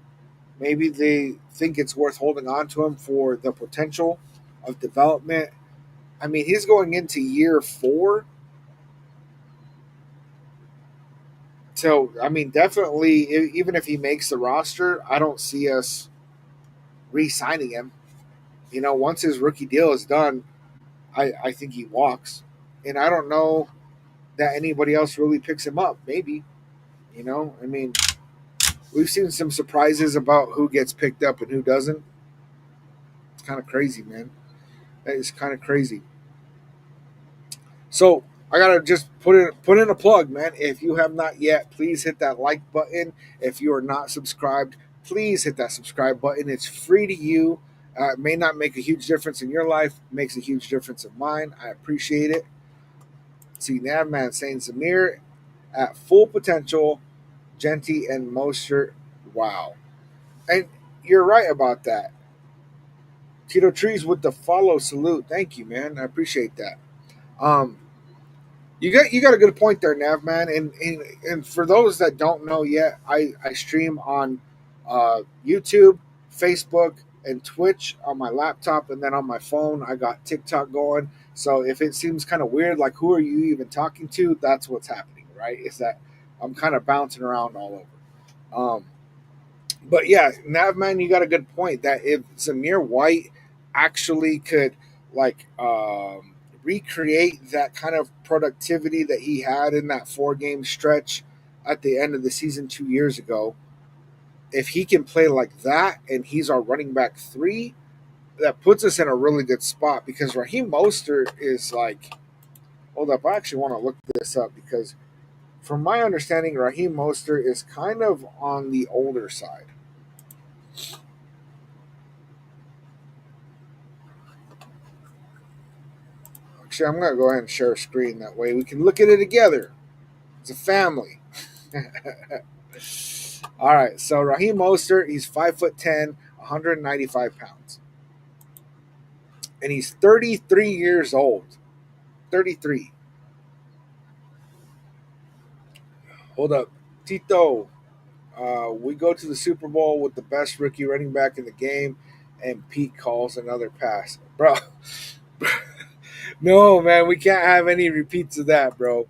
Maybe they think it's worth holding on to him for the potential of development. I mean, he's going into year 4. So, I mean, definitely, even if he makes the roster, I don't see us re signing him. Once his rookie deal is done, I think he walks. And I don't know that anybody else really picks him up. Maybe, I mean, we've seen some surprises about who gets picked up and who doesn't. It's kind of crazy, man. That is kind of crazy. So I gotta just put in a plug, man. If you have not yet, please hit that like button. If you are not subscribed, please hit that subscribe button. It's free to you. It may not make a huge difference in your life, makes a huge difference in mine. I appreciate it. See Navman saying Zamir at full potential, Genty and Mostert. Wow. And you're right about that. Tito Trees with the follow salute. Thank you, man. I appreciate that. Um, you got a good point there, Nav man. And for those that don't know yet, I stream on YouTube, Facebook, and Twitch on my laptop, and then on my phone I got TikTok going. So if it seems kind of weird, like who are you even talking to? That's what's happening, right? Is that I'm kind of bouncing around all over. But yeah, Navman, you got a good point that if Zamir White actually could like recreate that kind of productivity that he had in that 4 game stretch at the end of the season 2 years ago, if he can play like that and he's our running back 3, that puts us in a really good spot because Raheem Mostert is like, hold up, I actually want to look this up because from my understanding, Raheem Mostert is kind of on the older side. Actually, I'm going to go ahead and share a screen. That way we can look at it together. It's a family. All right. So Raheem Mostert, he's 5'10", 195 pounds. And he's 33 years old. 33. Hold up. Tito, we go to the Super Bowl with the best rookie running back in the game, and Pete calls another pass. Bro, no, man, we can't have any repeats of that, bro.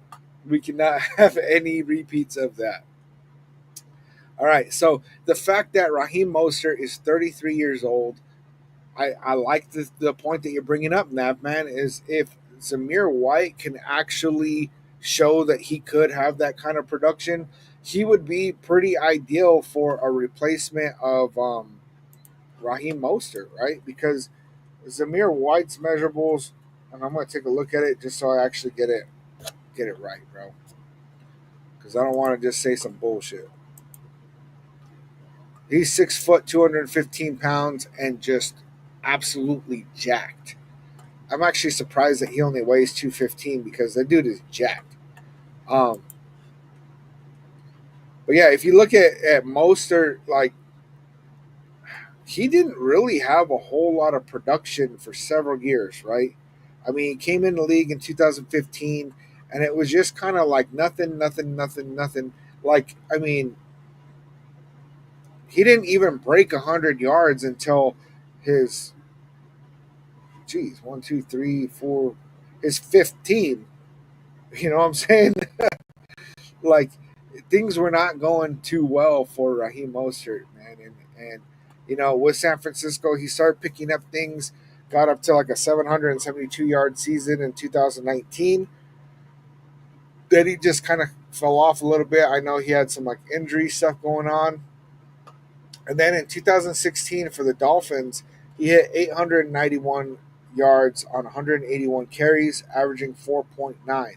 We cannot have any repeats of that. All right. So the fact that Raheem Mostert is 33 years old, I like the point that you're bringing up, Nav, man, is if Zamir White can actually show that he could have that kind of production, he would be pretty ideal for a replacement of Raheem Mostert, right? Because Zamir White's measurables, and I'm going to take a look at it just so I actually get it right, bro. Because I don't want to just say some bullshit. He's 6 foot, 215 pounds, and just absolutely jacked. I'm actually surprised that he only weighs 215 because that dude is jacked. Um, but yeah, if you look at Mostert, like he didn't really have a whole lot of production for several years, right? I mean, he came in the league in 2015, and it was just kind of like nothing, nothing, nothing, nothing. Like, I mean, he didn't even break 100 yards until his, geez, one, two, three, four, his 15. You know what I'm saying? Like things were not going too well for Raheem Mostert, man. And with San Francisco, he started picking up things, got up to like a 772-yard season in 2019. Then he just kind of fell off a little bit. I know he had some like injury stuff going on. And then in 2016 for the Dolphins, he hit 891 yards on 181 carries, averaging 4.9.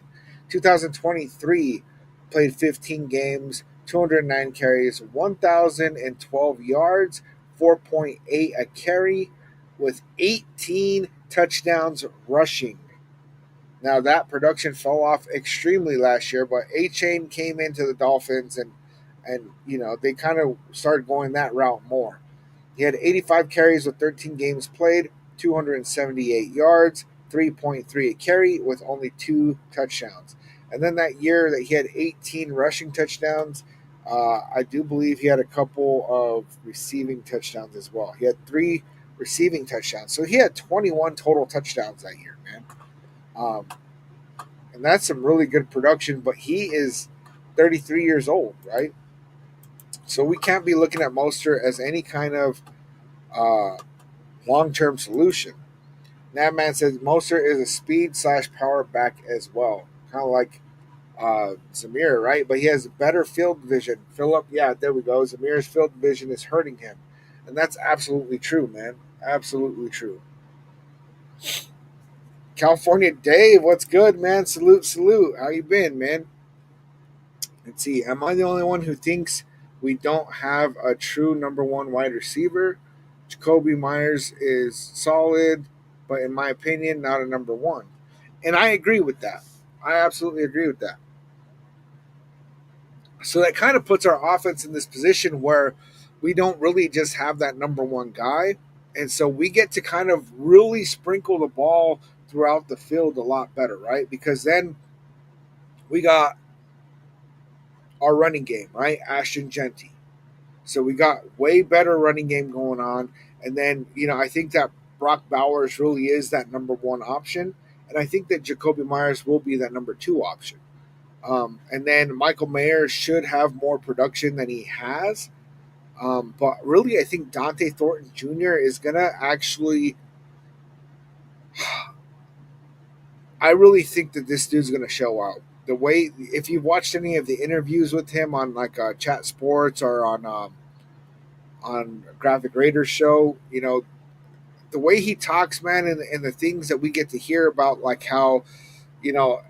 2023 played 15 games, 209 carries, 1,012 yards, 4.8 a carry, with 18 touchdowns rushing. Now that production fell off extremely last year, but A Chain came into the Dolphins and they kind of started going that route more. He had 85 carries with 13 games played, 278 yards, 3.3 a carry with only 2 touchdowns. And then that year that he had 18 rushing touchdowns, I do believe he had a couple of receiving touchdowns as well. He had 3 receiving touchdowns. So he had 21 total touchdowns that year, man. Um, and that's some really good production. But he is 33 years old, right? So we can't be looking at Mostert as any kind of uh, long term solution. Navman says Mostert is a speed slash power back as well, kind of like Zamir, right? But he has better field vision. Philip, yeah, there we go. Zamir's field vision is hurting him, and that's absolutely true, man. Absolutely true. California Dave, what's good, man? Salute, salute. How you been, man? Let's see. Am I the only one who thinks we don't have a true number one wide receiver? Jacoby Myers is solid, but in my opinion, not a number one. And I agree with that. I absolutely agree with that. So that kind of puts our offense in this position where we don't really just have that number one guy. And so we get to kind of really sprinkle the ball throughout the field a lot better, right? Because then we got our running game, right? Ashton Genty. So we got way better running game going on. And then, I think that Brock Bowers really is that number one option. And I think that Jacoby Myers will be that number two option. And then Michael Mayer should have more production than he has. But really, I think Dante Thornton Jr. is going to actually. I really think that this dude's going to show out. The way, if you've watched any of the interviews with him on like Chat Sports or on Graphic Raiders show, the way he talks, man, and the things that we get to hear about, like how, you know,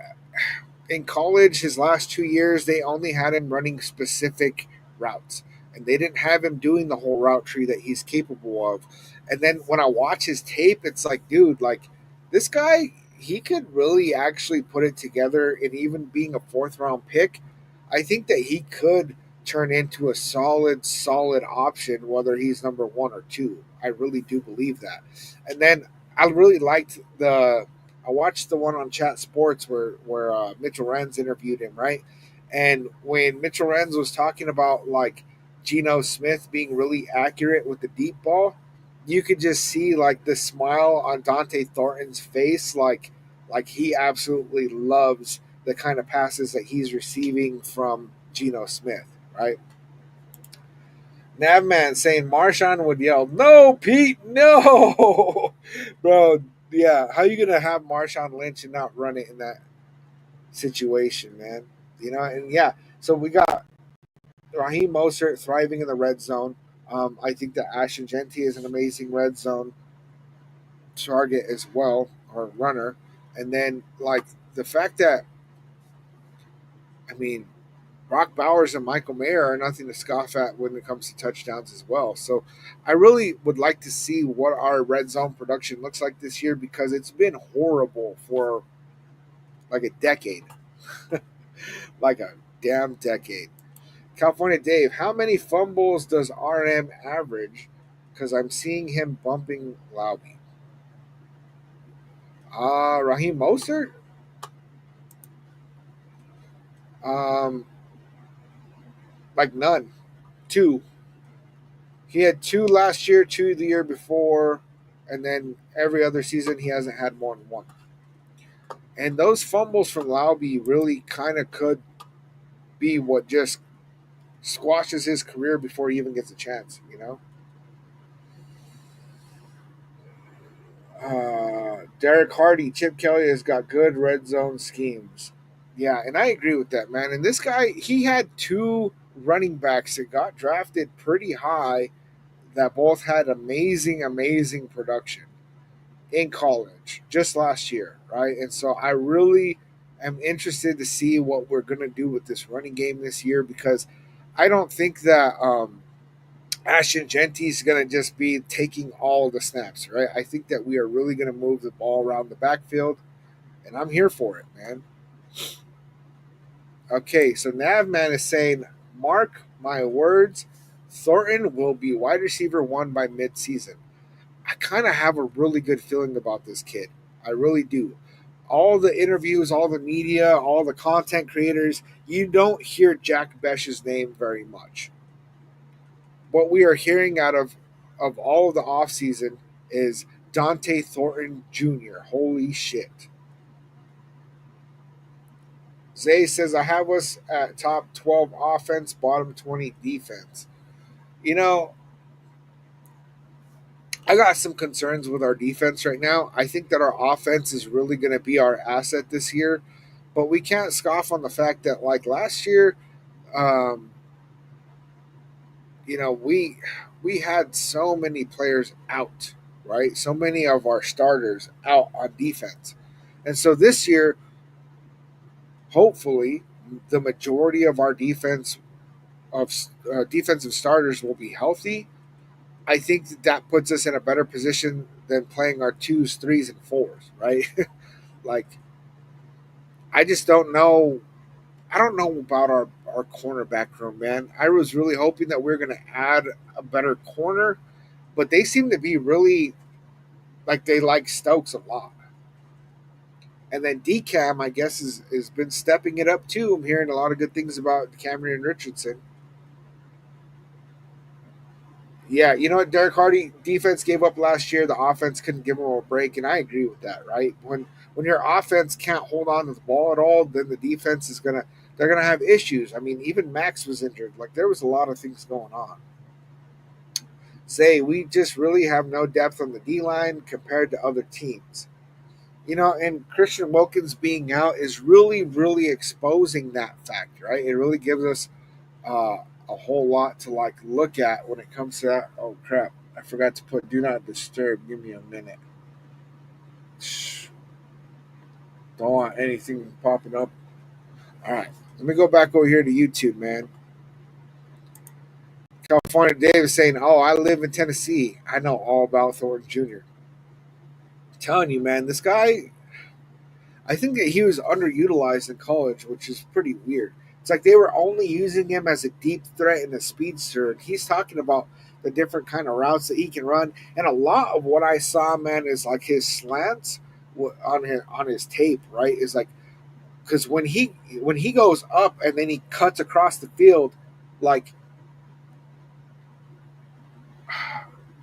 in college, his last 2 years, they only had him running specific routes, and they didn't have him doing the whole route tree that he's capable of. And then when I watch his tape, it's like, dude, like this guy, he could really actually put it together. And even being a fourth round pick, I think that he could turn into a solid option, whether he's number one or two. I really do believe that. And then I really liked I watched the one on Chat Sports where Mitchell Renz interviewed him, right? And when Mitchell Renz was talking about like Geno Smith being really accurate with the deep ball, you could just see like the smile on Dante Thornton's face, like he absolutely loves the kind of passes that he's receiving from Geno Smith, right? Navman saying Marshawn would yell, "No, Pete, no, bro." Yeah, how you gonna have Marshawn Lynch and not run it in that situation, man? And yeah, so we got Raheem Mostert thriving in the red zone. I think that Ashton Genty is an amazing red zone target as well, or runner. And then like the fact that, I mean, Brock Bowers and Michael Mayer are nothing to scoff at when it comes to touchdowns as well. So I really would like to see what our red zone production looks like this year, because it's been horrible for like a decade, like a damn decade. California Dave, how many fumbles does RM average? Because I'm seeing him bumping Lauby. Raheem Mostert? Um, like none. Two. He had two last year, two the year before, and then every other season he hasn't had more than one. And those fumbles from Lauby really kind of could be what just squashes his career before he even gets a chance. Derek Hardy, Chip Kelly has got good red zone schemes. Yeah, and I agree with that, man. And this guy, he had two running backs that got drafted pretty high that both had amazing production in college just last year, right? And so I really am interested to see what we're going to do with this running game this year, because I don't think that Ashton Genty is going to just be taking all the snaps, right? I think that we are really going to move the ball around the backfield, and I'm here for it, man. Okay, so Navman is saying, mark my words, Thornton will be wide receiver one by midseason. I kind of have a really good feeling about this kid. I really do. All the interviews, all the media, all the content creators, you don't hear Jack Besh's name very much. What we are hearing out of all of the offseason is Dante Thornton Jr. Holy shit. Zay says, I have us at top 12 offense, bottom 20 defense. You know, I got some concerns with our defense right now. I think that our offense is really going to be our asset this year, but we can't scoff on the fact that, like last year, um, we had so many players out, right? So many of our starters out on defense, and so this year, hopefully, the majority of our defensive starters will be healthy. I think that puts us in a better position than playing our twos, threes, and fours, right? Like, I just don't know. I don't know about our cornerback room, man. I was really hoping that we are going to add a better corner, but they seem to be really like they like Stokes a lot. And then DCAM, I guess, is been stepping it up too. I'm hearing a lot of good things about Cameron Richardson. Yeah, you know what, Derek Hardy defense gave up last year. The offense couldn't give them a break, and I agree with that. Right when your offense can't hold on to the ball at all, then the defense is they're gonna have issues. I mean, even Max was injured. Like there was a lot of things going on. Say we just really have no depth on the D line compared to other teams. And Christian Wilkins being out is really exposing that fact. Right, it really gives us uh, a whole lot to like look at when it comes to that. Oh crap! I forgot to put do not disturb. Give me a minute. Don't want anything popping up. All right, let me go back over here to YouTube, man. California Dave is saying, "Oh, I live in Tennessee. I know all about Thornton Jr." I'm telling you, man, this guy. I think that he was underutilized in college, which is pretty weird. It's like they were only using him as a deep threat and a speedster. And he's talking about the different kind of routes that he can run. And a lot of what I saw, man, is like his slants on his tape, right? Is like because when he goes up and then he cuts across the field, like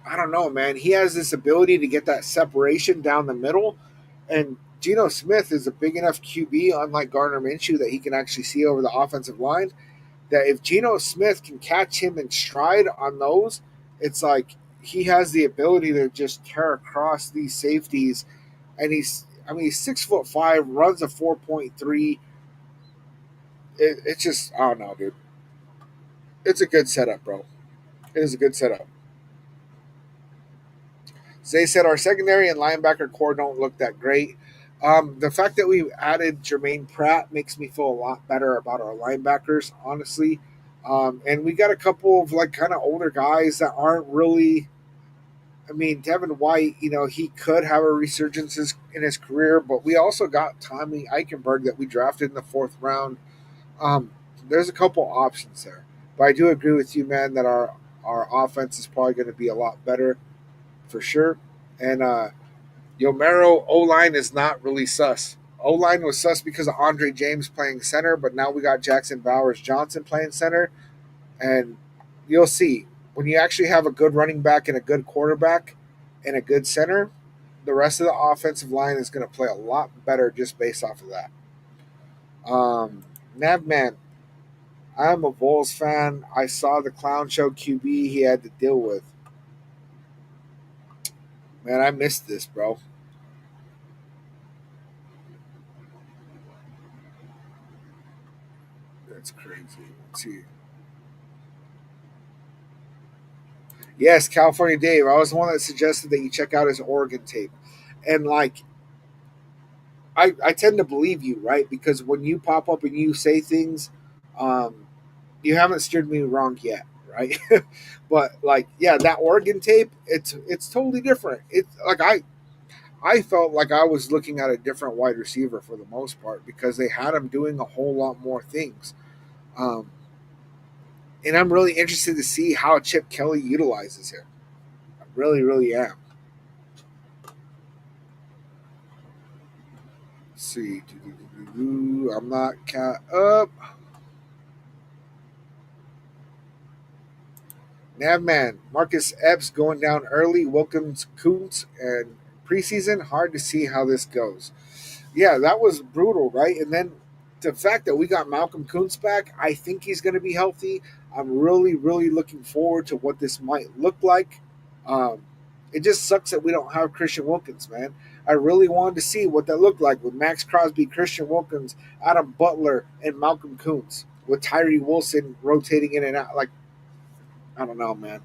I don't know, man. He has this ability to get that separation down the middle, and Geno Smith is a big enough QB, unlike Gardner Minshew, that he can actually see over the offensive line. That if Geno Smith can catch him in stride on those, it's like he has the ability to just tear across these safeties. And he's 6'5", runs a 4.3. It's just I don't know, dude. It's a good setup, bro. It is a good setup. Zay said our secondary and linebacker core don't look that great. The fact that we added Jermaine Pratt makes me feel a lot better about our linebackers, honestly. And we got a couple of like kind of older guys that aren't really. I mean, Devin White, he could have a resurgence in his career, but we also got Tommy Eichenberg that we drafted in the fourth round. Um, there's a couple options there, but I do agree with you, man, that our offense is probably going to be a lot better for sure. And Yomero O line is not really sus. O line was sus because of Andre James playing center, but now we got Jackson Bowers Johnson playing center, and you'll see when you actually have a good running back and a good quarterback and a good center, the rest of the offensive line is going to play a lot better just based off of that. Navman, I'm a Bulls fan. I saw the clown show QB he had to deal with. Man, I missed this, bro. That's crazy. Let's see. Yes, California Dave. I was the one that suggested that you check out his Oregon tape. And like I tend to believe you, right? Because when you pop up and you say things, um, you haven't steered me wrong yet, right? But like, yeah, that Oregon tape, it's totally different. It's like I felt like I was looking at a different wide receiver for the most part because they had him doing a whole lot more things. Um, and I'm really interested to see how Chip Kelly utilizes him. I really am. Let's see. I'm not caught up. Navman, Marcus Epps going down early. Wilkins, Kuntz, and preseason. Hard to see how this goes. Yeah, that was brutal, right? And then the fact that we got Malcolm Kuntz back, I think he's going to be healthy. I'm really, really looking forward to what this might look like. Um, it just sucks that we don't have Christian Wilkins, man. I really wanted to see what that looked like with Max Crosby, Christian Wilkins, Adam Butler, and Malcolm Kuntz, with Tyree Wilson rotating in and out. Like, I don't know, man.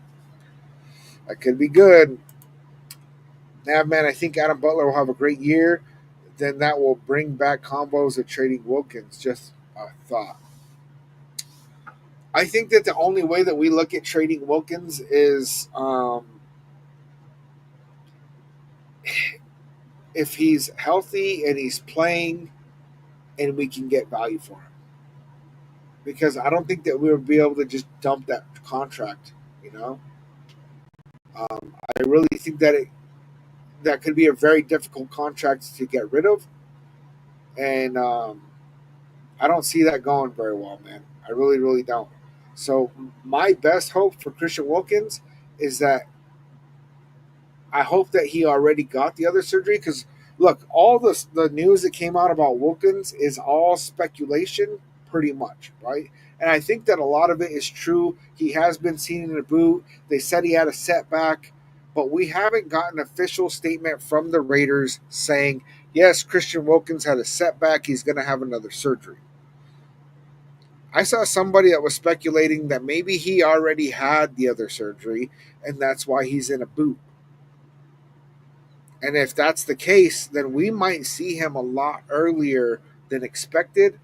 That could be good. Now, man, I think Adam Butler will have a great year. Then that will bring back combos of trading Wilkins. Just a thought. I think that the only way that we look at trading Wilkins is if he's healthy and he's playing and we can get value for him. Because I don't think that we'll be able to just dump that contract, you know? I really think that that could be a very difficult contract to get rid of. And I don't see that going very well, man. I really, really don't. So my best hope for Christian Wilkins is that I hope that he already got the other surgery because look, all the news that came out about Wilkins is all speculation, pretty much, right? And I think that a lot of it is true. He has been seen in a boot. They said he had a setback, but we haven't got an official statement from the Raiders saying yes, Christian Wilkins had a setback. He's going to have another surgery. I saw somebody that was speculating that maybe he already had the other surgery and that's why he's in a boot. And if that's the case, then we might see him a lot earlier than expected.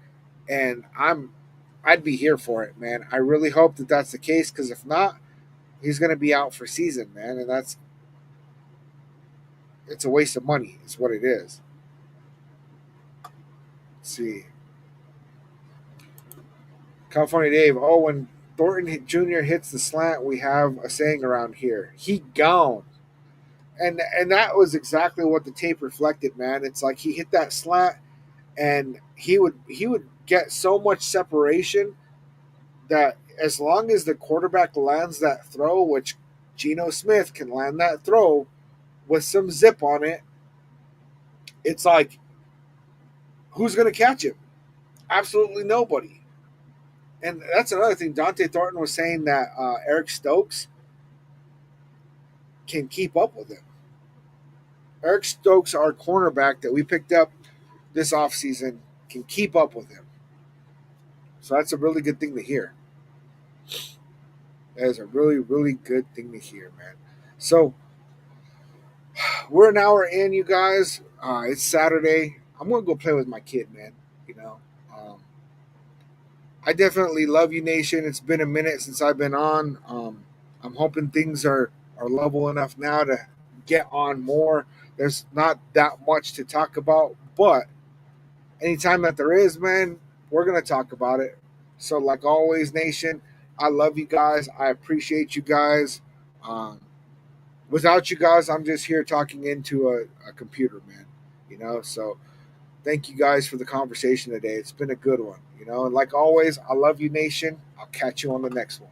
And I'd be here for it, man. I really hope that that's the case because if not, he's going to be out for season, man. And it's a waste of money, is what it is. Let's see. California Dave. Oh, when Thornton Jr. hits the slant, we have a saying around here. He gone. And that was exactly what the tape reflected, man. It's like he hit that slant and he would get so much separation that as long as the quarterback lands that throw, which Geno Smith can land that throw with some zip on it, it's like who's going to catch him? Absolutely nobody. And that's another thing. Dante Thornton was saying that Eric Stokes can keep up with him. Eric Stokes, our cornerback that we picked up this offseason, can keep up with him. So that's a really good thing to hear. That is a really, really good thing to hear, man. So we're an hour in, you guys. It's Saturday. I'm gonna go play with my kid, man. You know, I definitely love you, Nation. It's been a minute since I've been on. I'm hoping things are level enough now to get on more. There's not that much to talk about, but anytime that there is, man, we're gonna talk about it. So, like always, Nation, I love you guys. I appreciate you guys. Um, Without you guys, I'm just here talking into a computer, man. So thank you guys for the conversation today. It's been a good one, and like always, I love you, Nation. I'll catch you on the next one.